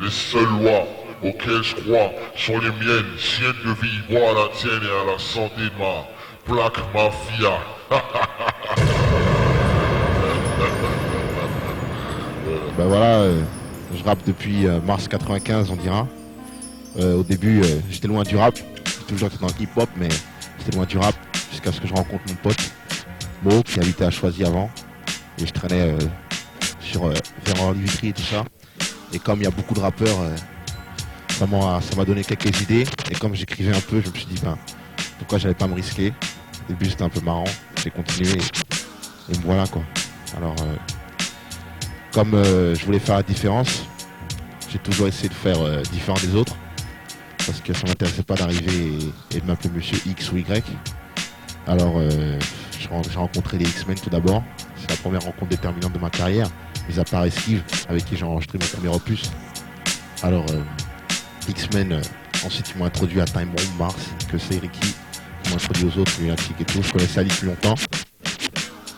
Les seules lois auxquelles je crois sont les miennes, siennes de vie, moi à la tienne et à la santé de ma Black Mafia. Ben voilà, je rappe depuis mars 95 on dira. Au début j'étais loin du rap, j'ai toujours été dans le hip hop mais j'étais loin du rap jusqu'à ce que je rencontre mon pote Mo qui habitait à Choisy avant. Et je traînais vers Orly-Vitry et tout ça. Et comme il y a beaucoup de rappeurs, ça m'a donné quelques idées. Et comme j'écrivais un peu, je me suis dit pourquoi j'allais pas me risquer. Au début c'était un peu marrant, j'ai continué et me voilà quoi. Alors comme je voulais faire la différence, j'ai toujours essayé de faire différent des autres. Parce que ça m'intéressait pas d'arriver et de m'appeler Monsieur X ou Y. Alors j'ai rencontré les X-Men tout d'abord. C'est la première rencontre déterminante de ma carrière. Mis à part Esquive, avec qui j'ai enregistré mon premier opus. Alors X-Men, ensuite ils m'ont introduit à Time Bomb, Mars, que c'est Ricky. Ils m'ont introduit aux autres, Lunatic et tout. Je connaissais Ali depuis longtemps.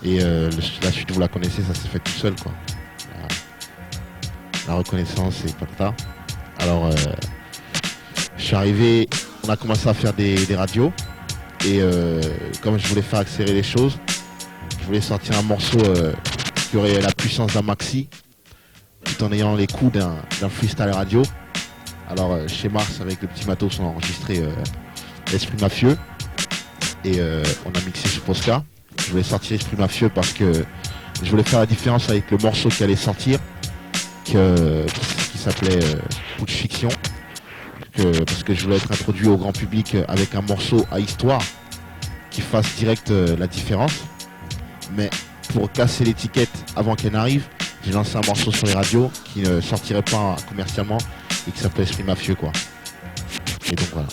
Et la suite, vous la connaissez, ça s'est fait tout seul quoi. La reconnaissance et patata. Alors je suis arrivé, on a commencé à faire des radios. Et comme je voulais faire accélérer les choses, je voulais sortir un morceau qui aurait la puissance d'un maxi, tout en ayant les coups d'un freestyle radio. Alors chez Mars, avec le petit matos, on a enregistré Esprit Mafieux. Et on a mixé sur Posca. Je voulais sortir Esprit Mafieux parce que je voulais faire la différence avec le morceau qui allait sortir, qui s'appelait Putsch Fiction. Parce que je voulais être introduit au grand public avec un morceau à histoire qui fasse direct la différence. Mais pour casser l'étiquette avant qu'elle n'arrive, j'ai lancé un morceau sur les radios qui ne sortirait pas commercialement et qui s'appelait Esprit Mafieux quoi. Et donc voilà.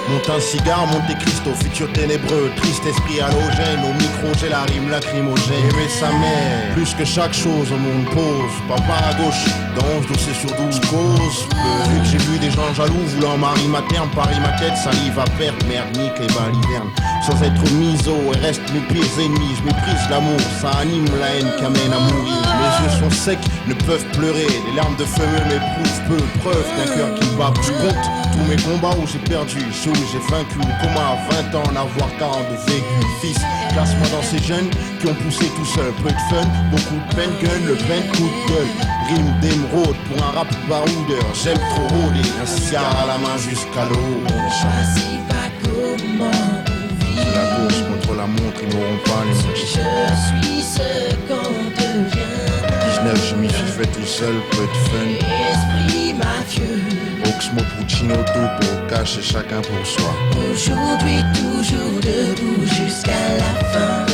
Monte un cigare, Monte Cristo, futur ténébreux, triste esprit halogène, au micro j'ai la rime lacrymogène. Aimer sa mère, plus que chaque chose au monde pose. Papa à gauche, danse, douce sur 12 causes. Vu que j'ai vu des gens jaloux voulant mari materne, Paris maquette, salive à perte, merde, nique les baliverne. Sans être miso et reste mes pires ennemis, je méprise l'amour, ça anime la haine qui amène à mourir. Mes yeux sont secs, ne peuvent pleurer, les larmes de feu m'éprouvent peu, preuve d'un cœur qui bat. Je compte tous mes combats où j'ai perdu, ceux où j'ai vaincu, comment à 20 ans en avoir 42 vécu. Fils, classe-moi dans ces jeunes qui ont poussé tout seul, peu de fun, beaucoup de peine, gun, le peine, coup de gueule. Rime d'émeraude pour un rap baroudeur, j'aime trop rôder, un cigare à la main jusqu'à l'eau. On choisit pas comment on vit. C'est la course contre la montre, ils n'auront pas les mots. Je suis ce qu'on devient. 19, je m'y suis fait tout seul, peu de fun. Esprit mafieux. Oxmo, Puccino, tout pour cacher chacun pour soi. Aujourd'hui toujours debout jusqu'à la fin.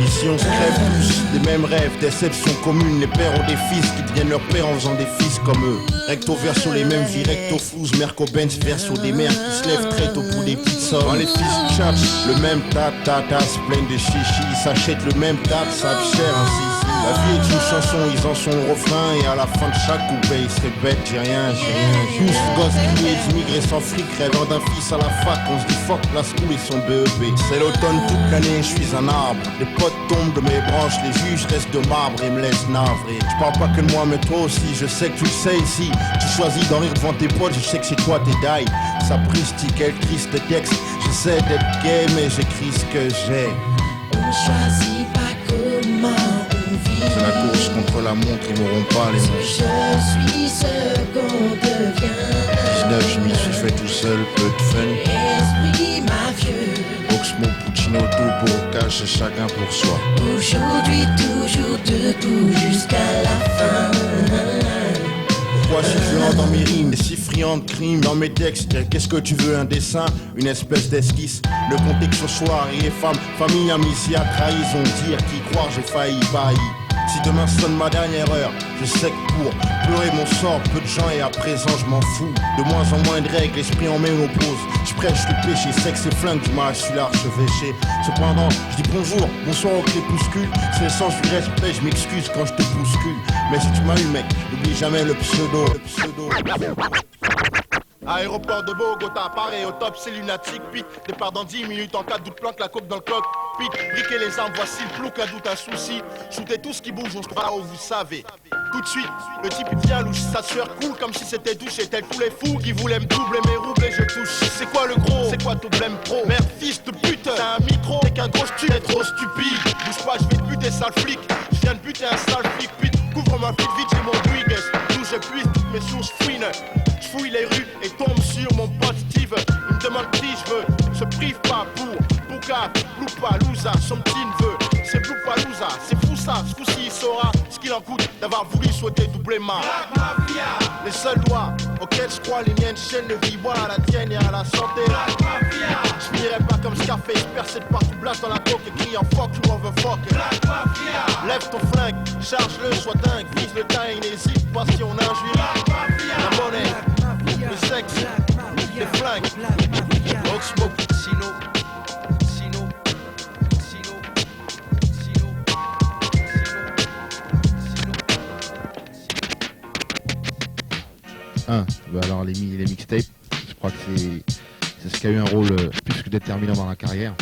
Ici on se crève tous des mêmes rêves, déceptions communes. Les pères ont des fils qui deviennent leurs pères en faisant des fils comme eux. Recto verso les mêmes vies, recto flouze, Merco Benz verso des mères qui se lèvent très tôt pour des petites sommes. Quand les fils tchatchent, le même ta se plaignent des chichis, ils s'achètent le même savent cher ainsi. La vie est une chanson, ils en sont le refrain. Et à la fin de chaque couplet, ils se répètent, j'ai rien. Tous gosses criés d'immigrés sans fric, rêvant d'un fils à la fac. On se dit fuck la school et son BEP. C'est l'automne toute l'année, je suis un arbre. Les potes tombent de mes branches, les juges restent de marbre et me laissent navré. Je parle pas que de moi mais toi aussi, je sais que tu le sais ici. Tu choisis d'en rire devant tes potes, je sais que c'est toi tes die. Sapristi, quel triste texte. J'essaie d'être gay mais j'écris ce que j'ai. On choisit pas comment on vit. C'est la course contre la montre, ils n'auront pas les mots. Je suis ce qu'on devient. 19, je m'y suis fait tout seul, peu de fun. Esprit mafieux. Oxmo, Puccino, tout pour cacher chacun pour soi. Aujourd'hui toujours debout jusqu'à la fin. Pourquoi je suis violent dans mes rimes, et si friand de crimes dans mes textes? Qu'est-ce que tu veux, un dessin, une espèce d'esquisse? Ne compter que ce soir et femme, famille, amis, si à trahison, dire qui croire j'ai failli, Si demain sonne ma dernière heure, je sais que pour pleurer mon sort, peu de gens et à présent je m'en fous. De moins en moins de règles, l'esprit en ménopause. Je prêche le péché, sexe et flingue, du mal, je suis l'archevêché. Cependant, je dis bonjour, bonsoir au crépuscule. C'est le sens du respect, je m'excuse quand je te bouscule. Mais si tu m'as eu mec, n'oublie jamais le pseudo. Aéroport de Bogota, pareil au top, c'est lunatique. Pit, départ dans 10 minutes, en cas de doute, planque la coupe dans le coq. Pit, briquer les armes, voici le plouc, un doute, un souci. Shootez tout ce qui bouge, on se croit où vous savez. Tout de suite, le type il vient louche, sa sueur coule comme si c'était douché. Tel tous les fous qui voulaient me doubler mes roubles et je touche. C'est quoi le gros? C'est quoi ton blême pro? Merde, fils de pute, t'as un micro, t'es qu'un gros stu, t'es trop stupide. Bouge pas, je vais te buter, sale flic. Je viens de buter un sale flic, pute. Couvre ma flic vite, j'ai mon Guigues. D'où je puise toutes mes sources fouines. Je fouille les rues et tombe sur mon pote Steve. Il me demande qui je veux, se prive pas pour Pouka, Loupalooza, son petit neveu. C'est Loupalooza, c'est fou ça, ce coup-ci il saura ce qu'il en coûte d'avoir voulu souhaiter doubler ma les seules lois auxquelles je crois, les miennes chaînes de vie, moi à la tienne et à la santé. Je finirai pas comme Scarface, percé de partout, blast dans la coque et crie en fuck you overfuck. Lève ton flingue, charge-le, sois dingue, vise le time, n'hésite pas si on injure. La monnaie, le sexe, les flingues, Oxmo Puccino. Bah alors les mixtapes, je crois que c'est ce qui a eu un rôle plus que déterminant dans la carrière,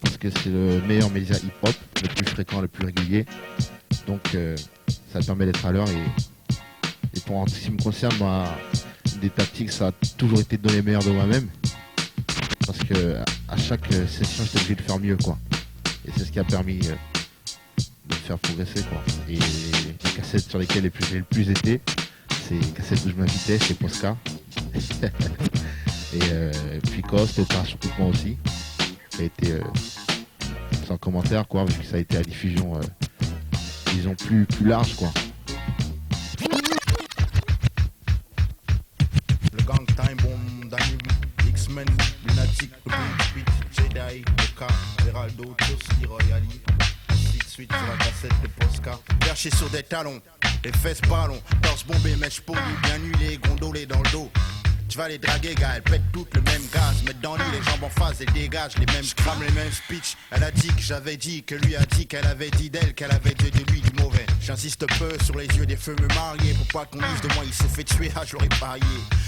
parce que c'est le meilleur média hip-hop, le plus fréquent, le plus régulier, donc ça permet d'être à l'heure et pour en ce qui me concerne, moi, des tactiques, ça a toujours été de donner le meilleur de moi-même, parce que à chaque session j'étais obligé de faire mieux quoi, et c'est ce qui a permis de me faire progresser quoi. Et les cassettes sur lesquelles j'ai le plus été, c'est les cassettes où je m'invitais, c'est Posca. Et puis Cost, surtout moi aussi. Ça a été sans commentaire quoi, vu que ça a été à diffusion disons plus large quoi. Le gang time bomb, Danube, X-Men, Lunatic, le Boom Speed, Jedi, Boca, Geraldo, Toski, Royali. Ainsi de suite sur la cassette de Posca. Perché sur des talons, les fesses ballons, torse bombé, mèche polie, bien huilé, gondolé dans le dos. Tu vas les draguer, gars, elles pètent toutes le même gaz. Mettre dans l'île, les jambes en face, elles dégagent les mêmes crame, les mêmes speech. Elle a dit que j'avais dit, que lui a dit qu'elle avait dit d'elle, qu'elle avait dit de lui du mauvais. J'insiste peu sur les yeux des feux me marier. Pour pas qu'on dise de moi, il s'est fait tuer, ah, je l'aurais parié.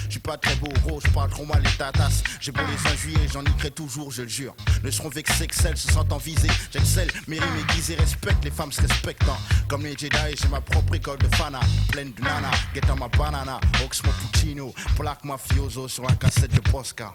Je suis pas très beau, gros, je parle trop mal les tatas. J'ai beau les injuyer, j'en niquerai toujours, je le jure. Ne seront vexés que celles se sentent visées. J'excelle, mes rimes aiguisées, respecte les femmes se respectant. Comme les Jedi, j'ai ma propre école de fana. Pleine de nana, get on ma banana. Oxmo Puccino, plaque mafioso sur la cassette de Posca.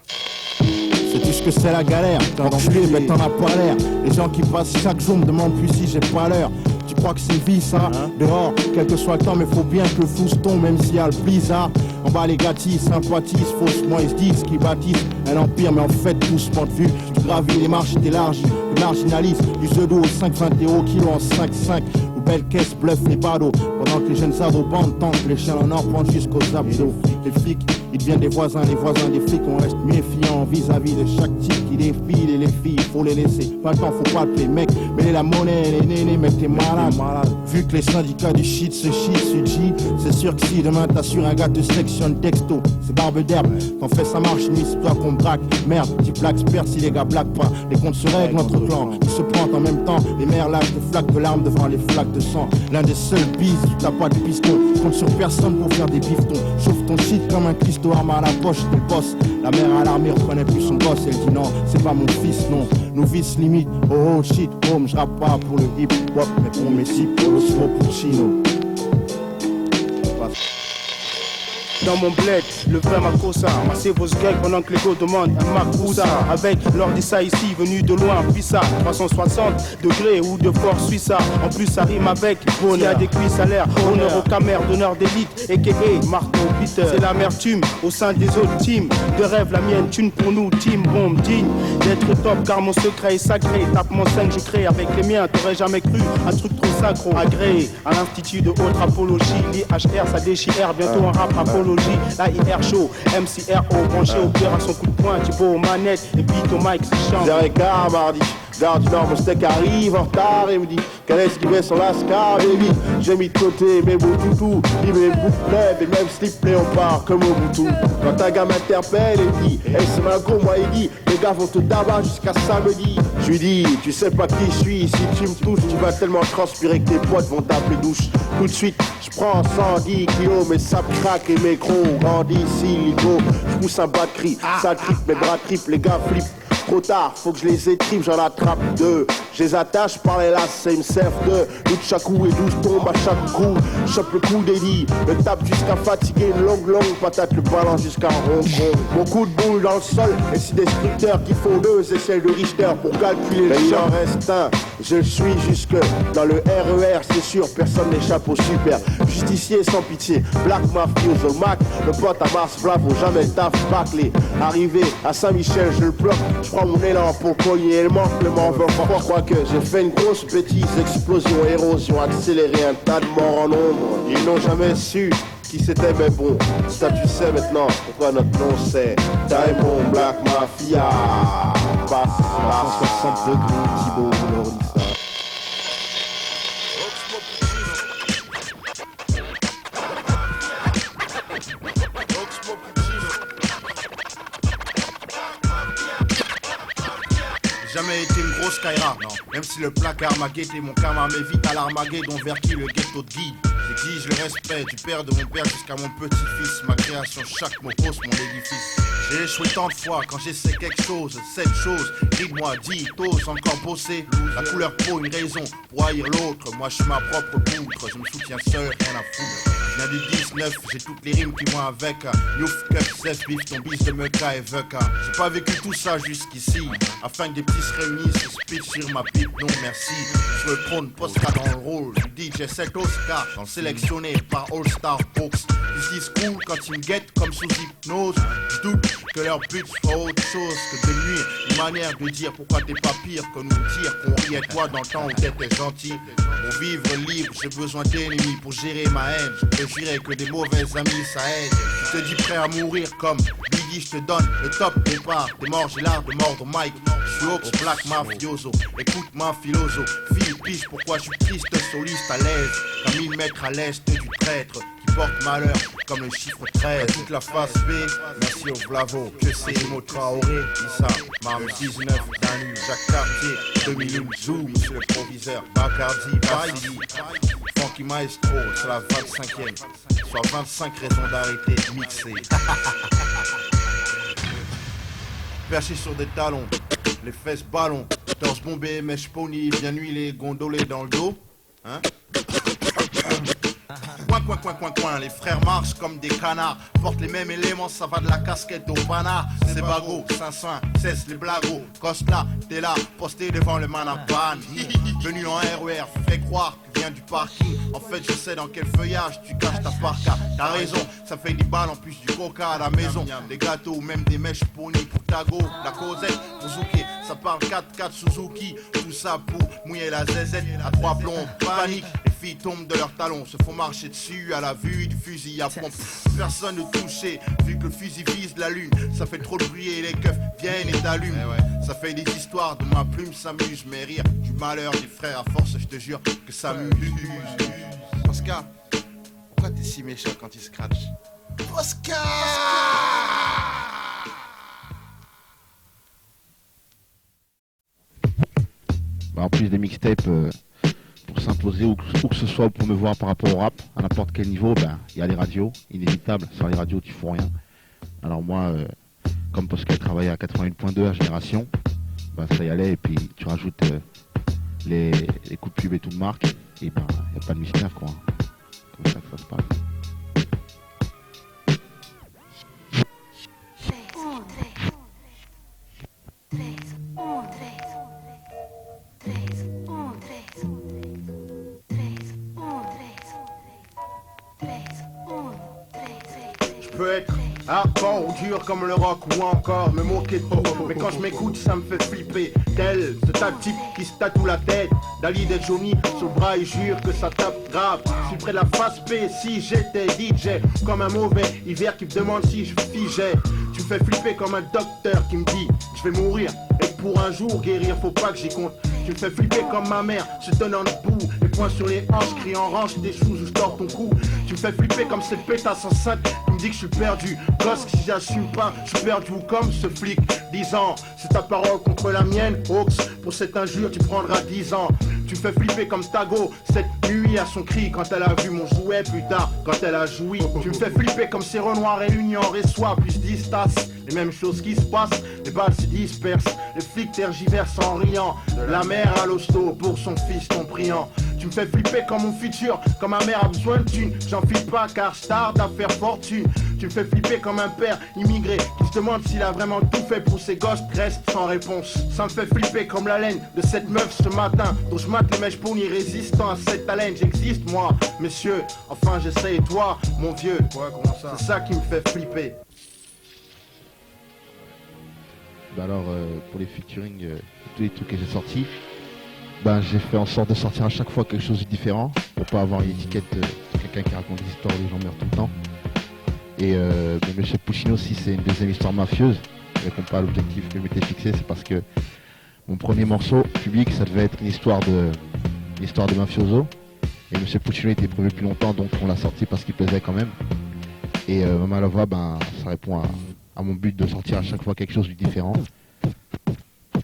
Sais-tu ce que c'est la galère? T'es enculé, mais t'en as pas l'air. Les gens qui passent chaque jour me demandent plus si j'ai pas l'heure. Tu crois que c'est vie ça? Dehors, quel que soit le temps, mais faut bien que le flou se tombe, même s'il y a le blizzard. En bas les gâtis sympathisent, faussement ils se disent qu'ils bâtissent un empire, mais en fait tous point de vue. Tu gravis les marches, t'élargis, tu marginalises. Du pseudo au 5,21 kg en 5,5. Ou belle caisse, bluff les badauds. Pendant que les jeunes ados bandent tant que les chiens en or prennent jusqu'aux abdos. Les flics, ils deviennent des voisins des flics. On reste méfiant vis-à-vis de chaque type qui défile. Et les filles, faut les laisser. Pas le temps, faut pas appeler mec. Mais la monnaie, les nénés, mec, t'es malade. Vu que les syndicats du shit se chient sur G, c'est sûr que si demain t'assures un gars te sectionne texto, c'est barbe d'herbe. Quand fait ça marche, une histoire qu'on braque. Merde, tu plaques, perds si les gars blaguent pas. Les comptes se règlent, notre clan. Ils se pointent en même temps. Les mères lâchent des flaques de larmes devant les flaques de sang. L'un des seuls bises, t'as pas de piston. Compte sur personne pour faire des biftons. Chauffe ton shit comme un Christo, arme à la poche, t'es le boss. La mère à l'armée reconnaît plus son boss. Elle dit non, c'est pas mon fils, non. Nos vices limites, oh shit, home. J'rappe pas pour le hip hop, mais pour mes cibles, pour le Oxmo Puccino. Dans mon bled, le vrai Makossa. Massez vos gags pendant que les go demandent un Makoussa. Avec l'ordissa ici, venu de loin, puis ça 360 degrés ou de force suisse. En plus ça rime avec bonheur. Il y a des cuisses salaires, honneur au camère, donneur d'élite. A.K.A. Marco Peter. C'est l'amertume au sein des autres teams. De rêve, la mienne, thune pour nous, team bombe digne d'être top car mon secret est sacré. Tape mon scène, je crée avec les miens. T'aurais jamais cru un truc trop sacro. Agréé à l'institut de haute apologie. L'IHR, ça déchire, bientôt un rap apologie. La IR show, MCRO, branché au cœur à son coup de poing. Thibaut aux manettes et puis au mic, c'est chiant. Derek Mardi, Gare du Nord, mon steak arrive en retard et me dit qu'elle est esquivée sur l'ascar, baby. J'ai mis de côté mes beaux toutous, il met boucles et même slip léopard comme au boutou. Quand ta gamme m'interpelle et dit, hey c'est Margot, moi il dit, les gars vont te d'abat jusqu'à samedi. Je lui dis, tu sais pas qui je suis, si tu me touches, tu vas tellement transpirer que tes potes vont t'appeler douche. Tout de suite, je prends 110 kilos, mes sables craquent et mes crocs grandissent, silico. Je pousse un bas de cri, ça tripe, mes bras trippent, les gars flippent. Trop tard, faut que je les étripe, j'en attrape deux. Je les attache par les lacets, ils me servent de chakou et 12 tombes à chaque coup. Chope le coup d'Eddie, le tape jusqu'à fatiguer, une longue patate, le balance jusqu'à rond. Beaucoup de boules dans le sol, et si destructeurs qui font deux échelles de Richter pour calculer le il en reste un. Je le suis jusque dans le RER, c'est sûr, personne n'échappe au super. Justicier sans pitié, Black Mafioso Mac, le pote à Mars Flavo, jamais le taf bâclé. Arrivé à Saint-Michel, je le bloque, je prends mon élan pour cogner le manque, le m'en veut fort. Je crois que j'ai fait une grosse bêtise, explosion, érosion, accéléré, un tas de morts en nombre. Ils n'ont jamais su qui c'était, mais bon, ça tu sais maintenant pourquoi notre nom c'est Diamond Black Mafia. Passe à 160 degrés, Thibaut, Lorissa. Jamais été une grosse Kaira, non. Même si le placard m'a guetté, mon karma m'évite à l'Armageddon vers qui le ghetto de guide. J'exige le respect du père de mon père jusqu'à mon petit-fils. Ma création, chaque mot pose mon édifice. J'ai échoué tant de fois quand j'essaie quelque chose. Cette chose, ride-moi, dis, t'oses encore bosser. La couleur peau, une raison pour haïr l'autre. Moi, je suis ma propre poutre, je me soutiens seul, rien à foutre. Je viens du 19, j'ai toutes les rimes qui vont avec. Youf, keuf, zef, bif, ton bis de Meka et Veka. J'ai pas vécu tout ça jusqu'ici. Afin que des petits se réunissent, se speech sur ma pipe, non merci. Sur le trône, Posca dans le rôle. Je dis, j'ai 7 Oscars, sélectionné par All Star Box. Ils disent cool quand ils me guettent comme sous hypnose. Je doute que leur but soit autre chose que de nuire. Une manière de dire pourquoi t'es pas pire que nous dire qu'on riait toi dans le temps où t'étais gentil. Pour vivre libre, j'ai besoin d'ennemis pour gérer ma haine. Je peux jurer que des mauvais amis ça aide. Je te dis prêt à mourir comme Biggie, je te donne le top départ. T'es mort, j'ai l'art de mordre Mike. Je suis Ox, Black Mafioso. Écoute ma philosophie, piche pourquoi je suis triste, soliste à l'aise. Comme 1000 mètres à l'est du traître qui porte malheur comme le chiffre 13. Toute la face B, merci au Vlavo. Que c'est Imo Traoré, Issa, Marm 19, Danu, Jacques Cartier, 2001, Zoom, monsieur le proviseur, Bacardi, Bacardi, Funky Maestro, c'est la 25e, soit 25 raisons d'arrêter, mixé. Perché sur des talons, les fesses ballons, torse bombé, mèche pony, bien huilé, gondolé dans le dos, hein? Coin, les frères marchent comme des canards, portent les mêmes éléments, ça va de la casquette au panard. C'est bagot, 500, cesse les blagos, Costa, t'es là, posté devant le manapan. Venu en RER, fais croire que viens du parking. En fait, je sais dans quel feuillage tu caches ta parka. T'as raison, ça fait 10 balles en plus du coca à la maison. Des gâteaux ou même des mèches pony pour Tago, la causette pour Zouké. Ça parle 4x4 Suzuki, tout ça pour mouiller la zézette à 3 plombs, panique. Les filles tombent de leurs talons, se font marcher dessus à la vue du fusil à pompe. Personne ne touché, vu que le fusil vise la lune. Ça fait trop de bruit et les keufs viennent et t'allument. Ça fait des histoires de ma plume s'amuse, mais rire du malheur des frères à force, je te jure que ça m'use. Oscar, pourquoi t'es si méchant quand il scratch? Oscar! Bah, en plus des mixtapes, pour s'imposer où que ce soit, pour me voir par rapport au rap, à n'importe quel niveau, ben, y a les radios, inévitable. Sur les radios, tu fous rien. Alors moi, comme Pascal travaillait à 81.2 à Génération, ben, ça y allait, et puis tu rajoutes les coups de pub et tout de marque, et ben, y a pas de mystère, quoi. Comme ça que ça se passe. Je peux être hardcore ou dur comme le rock ou encore me moquer de tout. Mais quand je m'écoute, ça me fait flipper. Tel ce tas de type qui se tatoue la tête. Dali des Johnny sur le bras et jure que ça tape grave. Je suis près de la face P si j'étais DJ. Comme un mauvais hiver qui me demande si je figeais. Tu me fais flipper comme un docteur qui me dit je vais mourir et pour un jour guérir, faut pas que j'y compte. Tu me fais flipper comme ma mère, se tenant debout, les poings sur les hanches, criant range des choses où je tords ton cou. Tu me fais flipper comme cette pétasse enceinte qui me dit que je suis perdu. Gosse, si j'assume pas, je suis perdu ou comme ce flic. 10 ans, c'est ta parole contre la mienne. Hawks, pour cette injure, tu prendras 10 ans. Tu me fais flipper comme Tago, cette nuit à son cri quand elle a vu mon jouet plus tard, quand elle a joui. Tu me fais flipper comme ces renoirs réunis en réçois, plus 10 tasses. Les mêmes choses qui se passent, les balles se dispersent, les flics tergiversent en riant. La mère à l'hosto pour son fils ton priant. Tu me fais flipper comme mon futur, comme ma mère a besoin de thunes. J'en file pas car je tarde à faire fortune. Tu me fais flipper comme un père immigré qui se demande s'il a vraiment tout fait pour ses gosses, reste sans réponse. Ça me fait flipper comme la laine de cette meuf ce matin, dont je mate les mèches pour ni résistant à cette haleine. J'existe moi, messieurs, enfin j'essaie et toi, mon vieux. Ouais, comment ça? C'est ça qui me fait flipper. Bah alors, pour les featuring, tous les trucs que j'ai sortis, ben j'ai fait en sorte de sortir à chaque fois quelque chose de différent pour pas avoir une étiquette de quelqu'un qui raconte des histoires où les gens meurent tout le temps. Et Monsieur Puccino, si c'est une deuxième histoire mafieuse, je réponds pas à l'objectif que je m'étais fixé, c'est parce que mon premier morceau public, ça devait être une histoire de mafioso. Et Monsieur Puccino était prévu plus longtemps, donc on l'a sorti parce qu'il plaisait quand même. Et Mama Lava, ben ça répond à mon but de sortir à chaque fois quelque chose de différent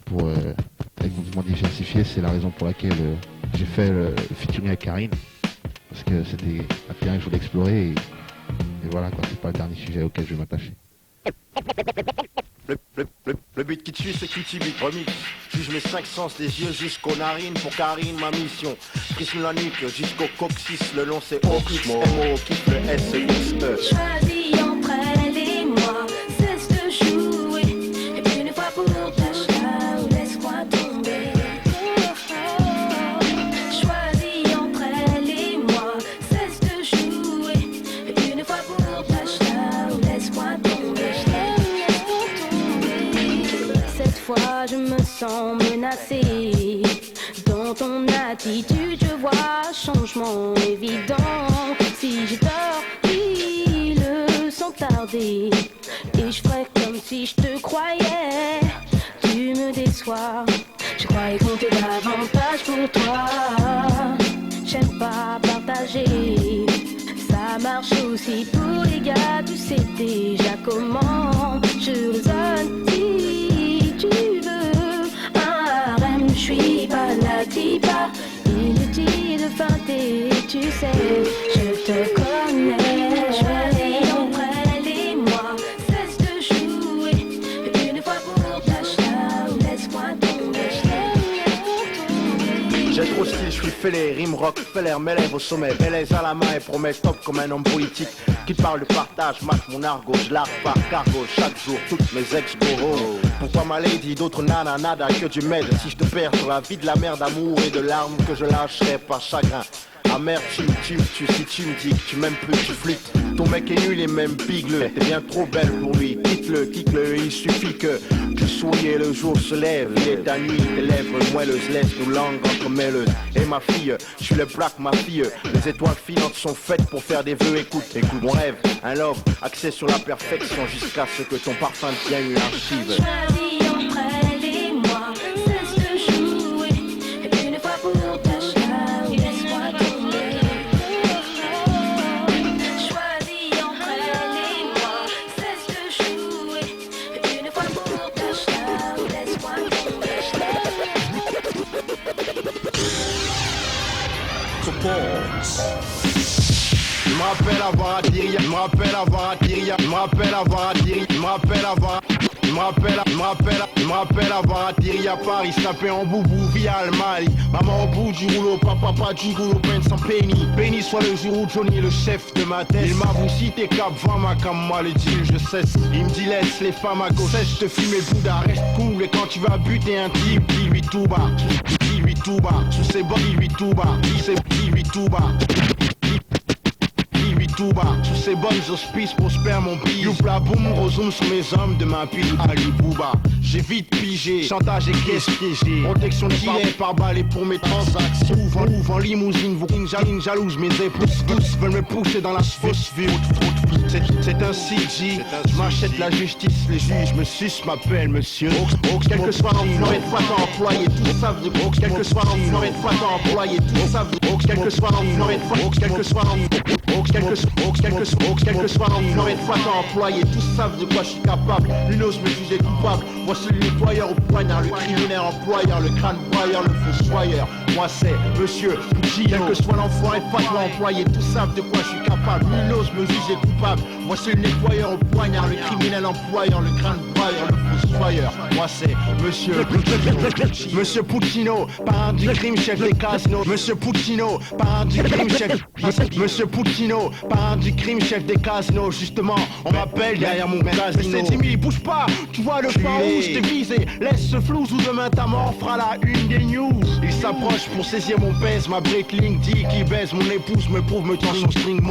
pour être complètement diversifié. C'est la raison pour laquelle j'ai fait le featuring avec Karine, parce que c'était un terrain que je voulais explorer et voilà quoi, c'est pas le dernier sujet auquel je vais m'attacher. Le beat qui tue, c'est QT Beat Remix. Juge mes 5 sens des yeux jusqu'aux narines. Pour Karine, ma mission. Prisme la nuque jusqu'au coccyx. Le long c'est Oxmo. M.O. quitte le S-E-X-E. Choisis entre elle et moi, cesse de jouer. Et puis une fois pour tâche-là, ou laisse-moi tomber. Choisis entre elle et moi, cesse de jouer. Et puis une fois pour tâche-là, ou laisse-moi tomber. Cette fois je me sens menacée. Dans ton attitude je vois changement évident. Si j'ai tort, dis-le sans tarder. Et je ferai comme si je te croyais. Tu me déçois. Je croyais compter davantage pour toi. J'aime pas partager. Ça marche aussi pour les gars. Tu sais déjà comment je raisonne. Si tu veux un harem, je suis pas la tipa. Inutile de feinter, tu sais, je te connais. Choisis entre elle et moi, cesse de jouer. Une fois pour tâche-là, ou laisse-moi tomber. J'ai trop style, je suis fêlé, rime Rockefeller, mes lèvres au sommet, belaise à la main et promets top comme un homme politique qui parle de partage, marque mon argot, je largue par cargo chaque jour, toutes mes ex-boros. Pourquoi ma lady, d'autres nana, nada, que Dieu m'aide si je te perds sur la vie de la mer d'amour et de larmes que je lâcherai par chagrin. Amertume, tu si tu me dis que tu m'aimes plus, tu flittes. Ton mec est nul et même pigle, t'es bien trop belle pour lui. Quitte-le, il suffit que tu souris et le jour se lève. Il est ta nuit, tes lèvres moelleuses laissent nos langues entremêleuses. Et ma fille, je suis le black, ma fille. Les étoiles filantes sont faites pour faire des vœux. Écoute mon rêve, un love axé sur la perfection jusqu'à ce que ton parfum devienne une archive. Choisis entre elle et moi, cesse de jouer. Et puis une fois pour tâche-là, ou laisse-moi tomber. Choisis entre elle et moi, cesse de jouer. Et puis une fois pour tâche-là, ou laisse-moi tomber. Je me rappelle avoir atterri, je me rappelle avoir atterri, je me rappelle avoir atterri, je me rappelle avoir... Je me rappelle avoir atterri à Paris, snappé en boubou via le Mali. Maman au bout du rouleau, papa pas du rouleau, peine sans penny. Béni soit le jour où Johnny est le chef de ma tête. Il m'avoue si t'es cap, va ma comme moi le deal, je cesse. Il me dit laisse les femmes à gauche, je te fume le Bouddha, reste cool. Et quand tu vas buter un type, dis-lui tout bas. Dis-lui tout bas, sous ses bords, dis-lui tout bas. Dis-lui tout bas. Tout bas, sous ces bonnes auspices pour se perdre mon bise. Youp la boum, rezoom sur mes hommes de ma pile. Ali Bouba, j'ai vite pigé. Chantage et caisse piégée. Protection de gilet par balle et pour mes transactions. Ouvre en limousine, vous jalouse mes épouses. Tous veulent me pousser dans la fausse vie. C'est un CG, je m'achète la justice, les juges me sucent, m'appellent monsieur. Quel que soit l'enfoiré de fois t'as employé, tous savent de gros. Quel que soit l'enfoiré de fois t'as employé, tous savent de gros. Quel que soit l'enfoiré de fois, quel que soit l'enfoiré de fois t'as employé, tous savent de quoi je suis capable. Nul n'ose me juger coupable. Moi c'est le nettoyeur au poignard, le criminel employeur, le crâne broyeur, le fossoyeur. Moi c'est monsieur Puccino. Quel que soit l'enfoiré de fois t'as employé, tous savent de quoi je suis capable. Nul n'ose me juger coupable. Moi c'est le nettoyeur au poignard, le criminel employeur, le crâne broyeur, le fossoyeur. Moi c'est monsieur Puccino. Monsieur Puccino, parrain du crime, chef des casinos. Monsieur Puccino, parrain du crime, chef. Monsieur Puccino, parrain du crime, chef des casinos. Justement, on m'appelle derrière mon casino. Mais c'est timide, bouge pas, tu vois le feu rouge, t'es visé. Laisse ce flou ou demain ta mort fera la une des news. Il s'approche pour saisir mon baise, ma breakling dit qu'il baise. Mon épouse me prouve, me tend son string.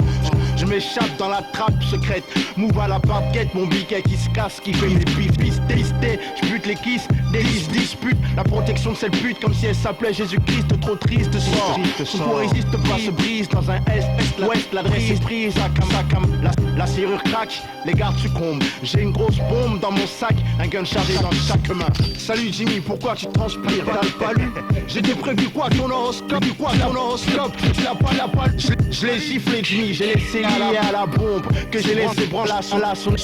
Je m'échappe dans la trappe secrète. Move à la parquette, mon biquet qui se casse, qui fait des bifs, pistés. Je bute les kisses, délices, dispute. La protection de cette pute comme si elle s'appelait Jésus-Christ. Trop triste sort. Son corps résiste pas, se brise dans un est-ouest. L'adresse est prise à Cam. La serrure craque, les gardes succombent. J'ai une grosse bombe dans mon sac, un gun chargé dans chaque main. Salut Jimmy, pourquoi tu transpires? T'as pas lu? J'étais prévu quoi ton horoscope? Tu l'as pas Je l'ai giflé Jimmy, j'ai laissé lié à la bombe. Que j'ai laissé branler à son.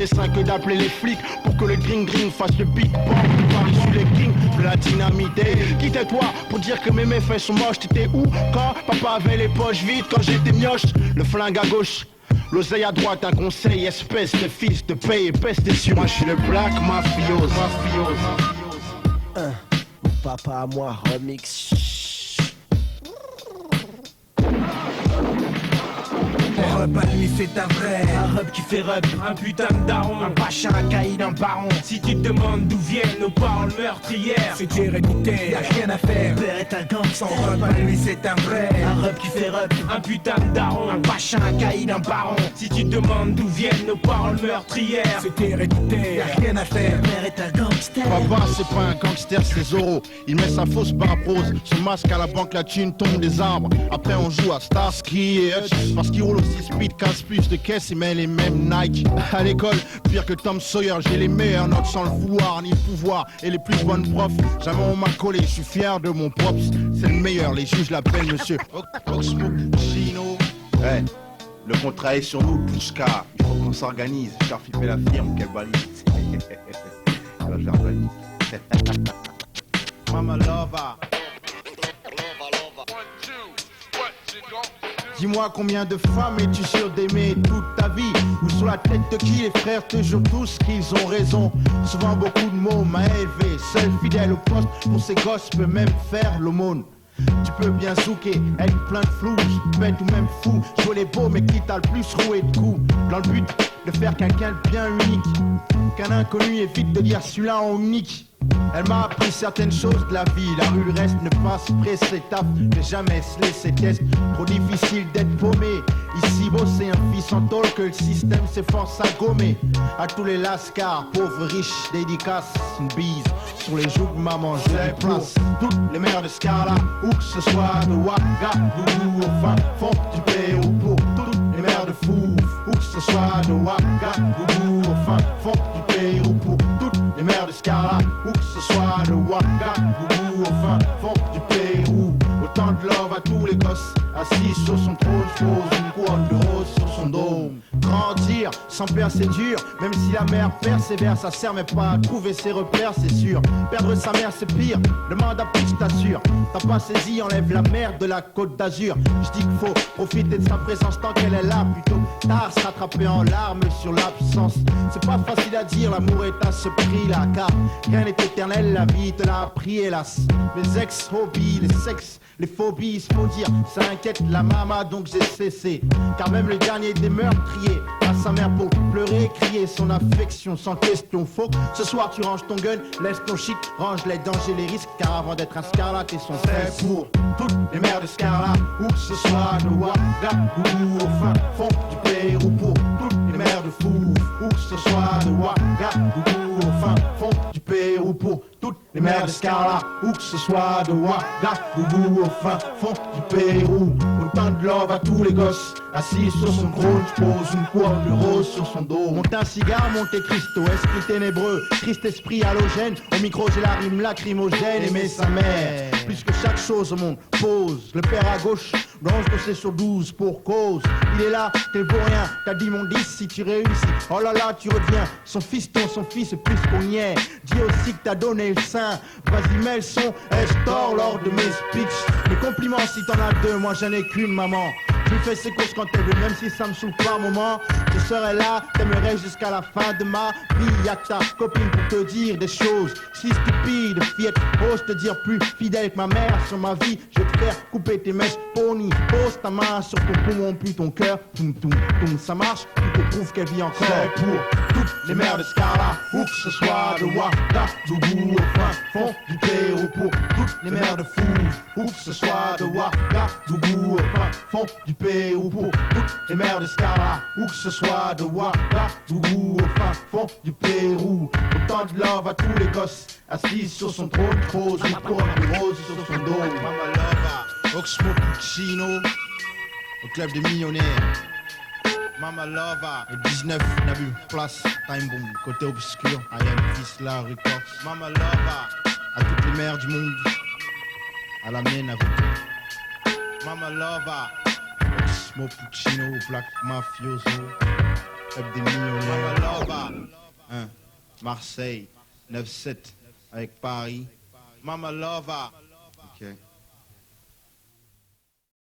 Et 5 d'appeler les flics pour que le gring fasse le big bang. Par-dessus les kings de la dynamité. Qui t'es toi pour dire que mes méfaits sont moches? T'étais où quand papa avait les poches vides? Quand j'étais mioche, le flingue à gauche, l'oseille à droite, un conseil, espèce de fils de paix, peste des cieux. Moi je suis le black mafiose. Mon papa à moi remix. Rub à lui c'est un vrai, un rub qui fait rub, un putain de daron, un pacha, un caïd, un baron. Si tu te demandes d'où viennent nos paroles meurtrières, c'est héréditaire, y'a rien à faire. Père est un gangster, rub à lui c'est un vrai, un rub qui fait rub, un putain de daron, un pacha, un caïd, un baron. Si tu te demandes d'où viennent nos paroles meurtrières, c'est héréditaire, y'a rien à faire. Père est un gangster. Papa c'est pas un gangster, c'est Zorro. Il met sa fausse barbe rose, son masque à la banque, la thune tombe des arbres. Après on joue à Starsky et Hutch, parce qu'il roule aussi speed, casse plus de caisse et met les mêmes Nike. À l'école, pire que Tom Sawyer, j'ai les meilleures notes sans le vouloir ni le pouvoir et les plus bonnes profs. Jamais on m'a collé, je suis fier de mon props. C'est le meilleur, les juges l'appellent monsieur Chino. Ouais, le contrat est sur nous, Pouchka. Il faut qu'on s'organise. Sharfie fait la firme, quelle balise. Alors je l'organise. Mama Lova. Dis-moi combien de femmes es-tu sûr d'aimer toute ta vie? Ou sur la tête de qui les frères te jurent tous qu'ils ont raison? Souvent beaucoup de mots m'a élevé, seul fidèle au poste. Pour ces gosses peut même faire l'aumône. Tu peux bien zouker, être plein de flou, bête ou même fou. Jouer les beaux mais qui t'a le plus roué de coups. Dans le but de faire quelqu'un de bien unique, qu'un inconnu évite de dire celui-là en unique. Elle m'a appris certaines choses de la vie. La rue reste, ne pas se presser, taf, ne jamais se laisser test. Trop difficile d'être paumé. Ici bosser un fils en tôle que le système s'efforce à gommer. À tous les lascars, pauvres, riches, dédicace, une bise sur les joues de maman, je les place. Toutes les mères de Scarla, où que ce soit de Ouagadougou, au fin fond du Pérou, pour toutes les mères de fou, où que ce soit de Ouagadougou, au fin fond du Pérou, pour toutes les mères de Scarla, où que ce soit de Ouagadougou, au fin fond du Pérou. Autant de love à tous les gosses, assis sur son trône, je pose une couronne de rose sur son dôme. Grandir sans peur c'est dur, même si la mère persévère, ça sert mais pas à trouver ses repères, c'est sûr. Perdre sa mère c'est pire, demande à plus, je t'assure. T'as pas saisi, enlève la merde de la Côte d'Azur. Je dis qu'il faut profiter de sa présence tant qu'elle est là, plutôt tard se rattraper en larmes sur l'absence. C'est pas facile à dire, l'amour est à ce prix-là, car rien n'est éternel, la vie te l'a appris hélas. Mes ex-hobbies, les sexes, les phobies, faut dire, ça inquiète la maman donc j'ai cessé. Car même le dernier des meurtriers à sa mère pour pleurer, crier son affection sans question. Faut que ce soir tu ranges ton gun, laisse ton shit, range les dangers, les risques. Car avant d'être un Scarlat, ils sont faits pour toutes les mères de Scarlat, où que ce soit de Ouagadougou, au fin fond du Pérou, pour toutes les mères de fous, ou que ce soit de Ouagadougou au fin fond du Pérou pour toutes les mères d'Escarlat, ou que ce soit de Ouagadougou au fin fond du Pérou. Autant de love à tous les gosses, assis sur son trône, pose une courbe de rose sur son dos. Monte un cigare, Monte Cristo, esprit ténébreux, Christ esprit halogène, au micro j'ai la rime lacrymogène, aimer sa mère. Plus que chaque chose au monde, pose, le père à gauche, blanche bossé sur 12 pour cause. Il est là, t'es pour rien, t'as dit mon 10 si tu réussis. Oh là là, tu reviens, son fiston, son fils est plus qu'on y est. Dis aussi que t'as donné le sein, vas-y mets le son, je tors lors de mes speeches. Les compliments si t'en as deux, moi j'en ai qu'une maman. Je lui fais ses courses quand elle veut, même si ça me saoule par moment. Je serai là, t'aimerais jusqu'à la fin de ma vie. Y'a que ta copine pour te dire des choses si stupides. Fillette, ose te dire plus fidèle que ma mère sur ma vie. Je vais te faire couper tes mèches pony. Pose ta main sur ton poumon, puis ton cœur. Toum, toum, toum, ça marche, tu te prouves qu'elle vit encore. C'est pour toutes les mères de Scarla, où que ce soit de Ouagadougou au fin fond du Pérou. Pour toutes les mères de fous, où que ce soit de Ouagadougou au fin fond du Pérou. Pour toutes les mères de Scarla, où que ce soit de Ouagadougou au fin fond du Pérou. Autant de love à tous les gosses, assis sur son trône, pose une couronne de rose sur son dos. Mama Lova, Oxmo Puccino, au club des millionnaires. Mama Lova, le 19 Nabu, place Time Bomb, côté obscur, Ayam Fisla Records. Mama Lova, à toutes les mères du monde, à la mienne à vous. Mama Lova, Oxmo Puccino, Black Mafioso, club des millionnaires. Mama Lova, hein, Marseille, 9-7 avec Paris. Mama Lova, ok.